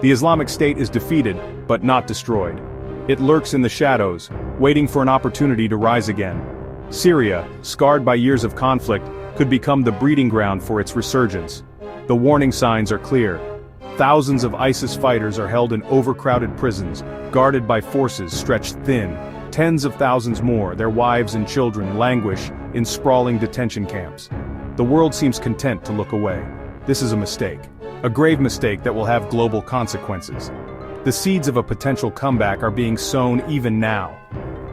The Islamic State is defeated, but not destroyed. It lurks in the shadows, waiting for an opportunity to rise again. Syria, scarred by years of conflict, could become the breeding ground for its resurgence. The warning signs are clear. Thousands of ISIS fighters are held in overcrowded prisons, guarded by forces stretched thin. Tens of thousands more, their wives and children, languish in sprawling detention camps. The world seems content to look away. This is a mistake. A grave mistake that will have global consequences. The seeds of a potential comeback are being sown even now.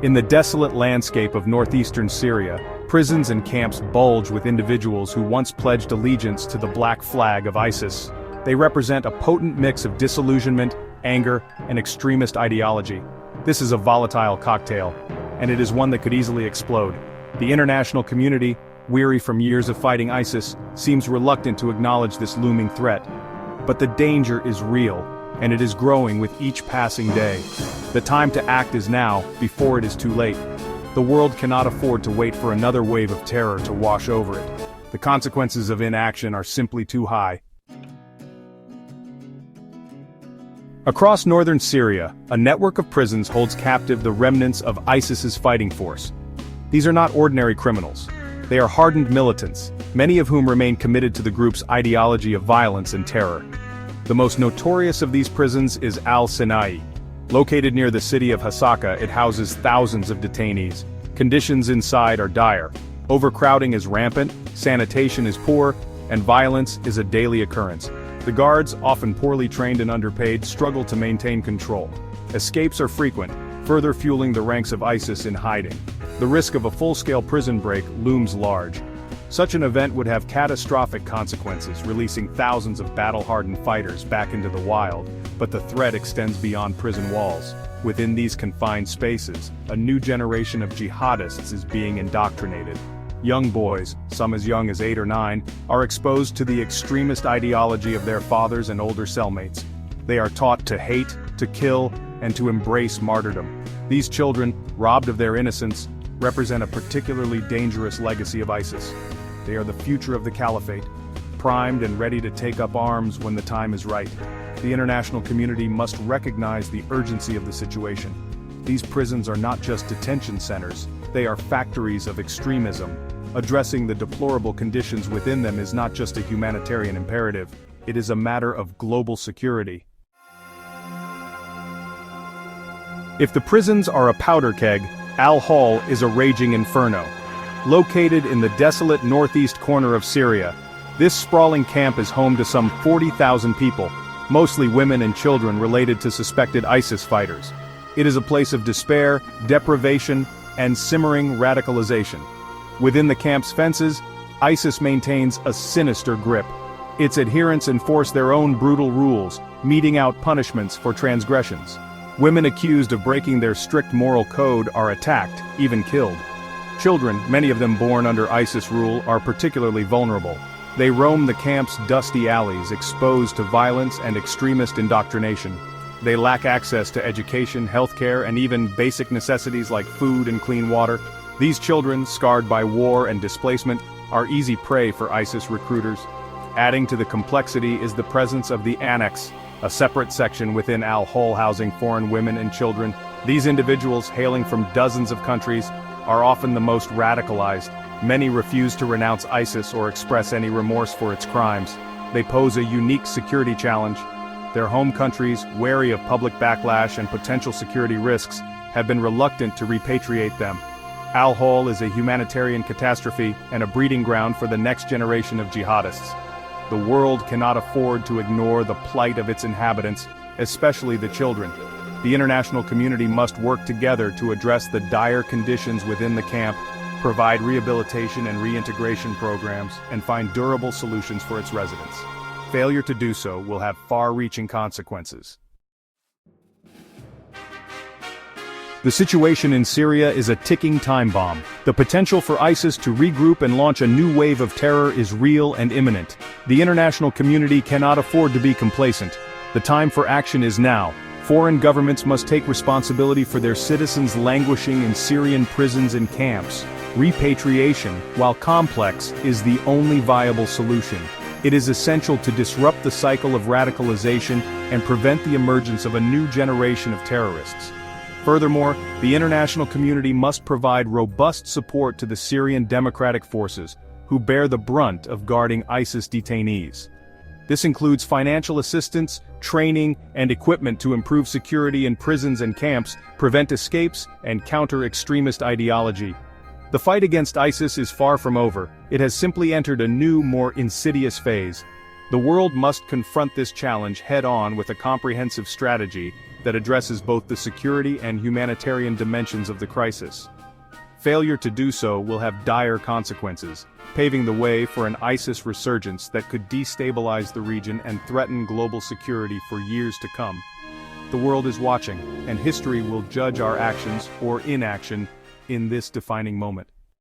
In the desolate landscape of northeastern Syria, prisons and camps bulge with individuals who once pledged allegiance to the black flag of ISIS. They represent a potent mix of disillusionment, anger, and extremist ideology. This is a volatile cocktail, and it is one that could easily explode. The international community, weary from years of fighting ISIS, seems reluctant to acknowledge this looming threat. But the danger is real, and it is growing with each passing day. The time to act is now, before it is too late. The world cannot afford to wait for another wave of terror to wash over it. The consequences of inaction are simply too high. Across northern Syria, a network of prisons holds captive the remnants of ISIS's fighting force. These are not ordinary criminals. They are hardened militants, many of whom remain committed to the group's ideology of violence and terror. The most notorious of these prisons is Al-Sinai. Located near the city of Hasaka, it houses thousands of detainees. Conditions inside are dire. Overcrowding is rampant, sanitation is poor, and violence is a daily occurrence. The guards, often poorly trained and underpaid, struggle to maintain control. Escapes are frequent, further fueling the ranks of ISIS in hiding. The risk of a full-scale prison break looms large. Such an event would have catastrophic consequences, releasing thousands of battle-hardened fighters back into the wild, but the threat extends beyond prison walls. Within these confined spaces, a new generation of jihadists is being indoctrinated. Young boys, some as young as 8 or 9, are exposed to the extremist ideology of their fathers and older cellmates. They are taught to hate, to kill, and to embrace martyrdom. These children, robbed of their innocence, represent a particularly dangerous legacy of ISIS. They are the future of the caliphate, primed and ready to take up arms when the time is right. The international community must recognize the urgency of the situation. These prisons are not just detention centers, they are factories of extremism. Addressing the deplorable conditions within them is not just a humanitarian imperative, it is a matter of global security. If the prisons are a powder keg, Al-Hol is a raging inferno. Located in the desolate northeast corner of Syria, this sprawling camp is home to some 40,000 people, mostly women and children related to suspected ISIS fighters. It is a place of despair, deprivation, and simmering radicalization. Within the camp's fences, ISIS maintains a sinister grip. Its adherents enforce their own brutal rules, meting out punishments for transgressions. Women accused of breaking their strict moral code are attacked, even killed. Children, many of them born under ISIS rule, are particularly vulnerable. They roam the camp's dusty alleys, exposed to violence and extremist indoctrination. They lack access to education, healthcare, and even basic necessities like food and clean water. These children, scarred by war and displacement, are easy prey for ISIS recruiters. Adding to the complexity is the presence of the Annex, a separate section within Al-Hol housing foreign women and children. These individuals, hailing from dozens of countries, are often the most radicalized. Many refuse to renounce ISIS or express any remorse for its crimes. They pose a unique security challenge. Their home countries, wary of public backlash and potential security risks, have been reluctant to repatriate them. Al-Hol is a humanitarian catastrophe and a breeding ground for the next generation of jihadists. The world cannot afford to ignore the plight of its inhabitants, especially the children. The international community must work together to address the dire conditions within the camp, provide rehabilitation and reintegration programs, and find durable solutions for its residents. Failure to do so will have far-reaching consequences. The situation in Syria is a ticking time bomb. The potential for ISIS to regroup and launch a new wave of terror is real and imminent. The international community cannot afford to be complacent. The time for action is now. Foreign governments must take responsibility for their citizens languishing in Syrian prisons and camps. Repatriation, while complex, is the only viable solution. It is essential to disrupt the cycle of radicalization and prevent the emergence of a new generation of terrorists. Furthermore, the international community must provide robust support to the Syrian Democratic Forces, who bear the brunt of guarding ISIS detainees. This includes financial assistance, training, and equipment to improve security in prisons and camps, prevent escapes, and counter extremist ideology. The fight against ISIS is far from over. It has simply entered a new, more insidious phase. The world must confront this challenge head-on with a comprehensive strategy that addresses both the security and humanitarian dimensions of the crisis. Failure to do so will have dire consequences, paving the way for an ISIS resurgence that could destabilize the region and threaten global security for years to come. The world is watching, and history will judge our actions or inaction in this defining moment.